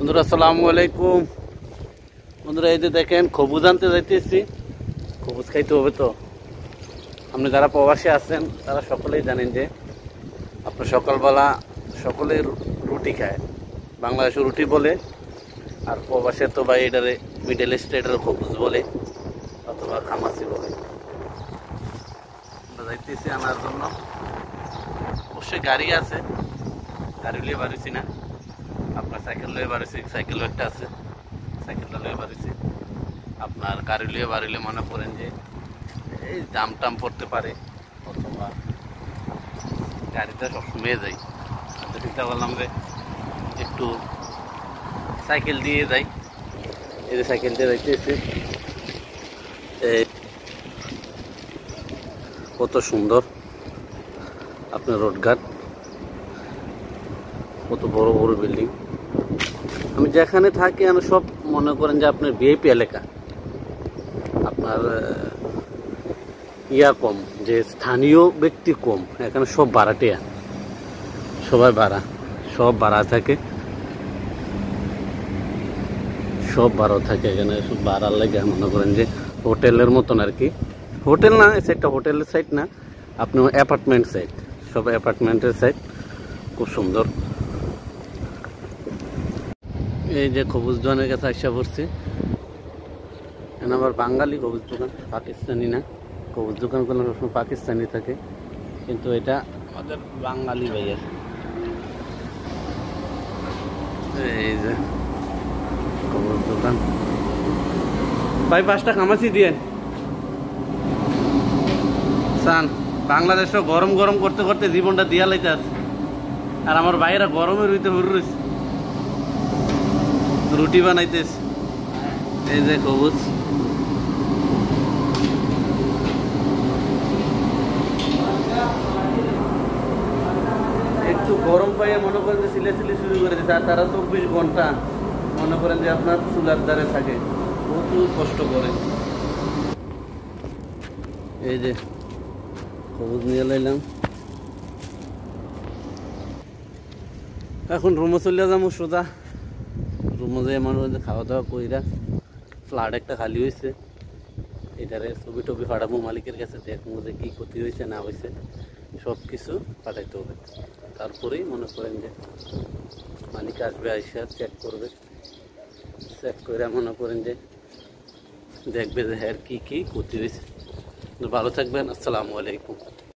বন্ধুরা আসসালামু আলাইকুম। বন্ধুরা এই যে দেখেন খবুজ আনতে যাইতেছি, খবুজ খাইতে হবে। তো আপনি যারা প্রবাসী আছেন তারা সকলেই জানেন যে আপনার সকালবেলা সকলে রুটি খায়, বাংলাদেশে রুটি বলে, আর প্রবাসে তো বা এটারে মিডল ইস্টে এটারে খবুজ বলে অথবা খামাসি বলে। আমরা যাইতেছি আনার জন্য, অবশ্যই গাড়ি আছে, গাড়ি লিয়ে বাড়িছি না, আপনার সাইকেল লিয়ে বাড়িছি, সাইকেলও একটা আছে, সাইকেলটা লিয়ে বাড়িছি। আপনার গাড়ি লিয়ে বাড়িলে মনে করেন যে এই জাম টাম পড়তে পারে, অথবা গাড়িতে সবসময় যাই। চিন্তা করলাম যে একটু সাইকেল দিয়ে যাই, এই যে সাইকেল দিয়ে যাইতেছি। কত সুন্দর আপনার রোডঘাট, কত বড় বড় বিল্ডিং। আমি যেখানে থাকি আমি সব মনে করেন যে আপনার ভিআইপি এলাকা, আপনার ইয়া কম, যে স্থানীয় ব্যক্তি কম, এখানে সব ভাড়াটিয়া, সবাই ভাড়া, সব ভাড়া থাকে, সব ভাড়া থাকে এখানে। সব ভাড়ার লাগে মনে করেন যে হোটেলের মতন আর কি। হোটেল না, এই সাইডটা হোটেলের সাইড না, আপনার অ্যাপার্টমেন্ট সাইড, সব অ্যাপার্টমেন্টের সাইড, খুব সুন্দর। এই যে খবুজ দোকানের কাছে আসা পড়ছি, এখন আবার বাঙালি খবুজ দোকান, পাকিস্তানি না। খবুজ দোকান করলে সবসময় পাকিস্তানি থাকে, কিন্তু এটা আমাদের বাঙালি ভাইয়ের। এই যে খবুজ দোকান, ভাই 5টা খামাসি দিয়ে সান। বাংলাদেশও গরম গরম করতে করতে জীবনটা দিয়া লাইতে আছে, আর আমার ভাইয়েরা গরমের ভিতরে ঘুরে রয়েছে, রুটি বানাইতেছে। এই যে খবুজ, একটু গরম পাইয়ে মনে করেন যে সিলে সিলে শুরু করে দিচ্ছে, আর তারা 24 ঘন্টা মনে করেন যে আপনার চুলার দ্বারে থাকে, প্রচুর কষ্ট করে। এই যে খবুজ নিয়ে লাইলাম, এখন রুমে চলে যাবো সোজা। রুমে যেয়ে মনে করেন যে খাওয়া দাওয়া কইরা, ফ্ল্যাট একটা খালি হয়েছে, এটারে ছবি টবি ফাটাবো মালিকের কাছে, দেখবো যে কী ক্ষতি হয়েছে না হয়েছে, সব কিছু পাঠাইতে হবে। তারপরেই মনে করেন যে মালিক আসবে, আইসা চেক করবে, চেক করে মনে করেন যে দেখবে যে হ্যাঁ কী কী ক্ষতি হয়েছে। ভালো থাকবেন, আসসালামু আলাইকুম।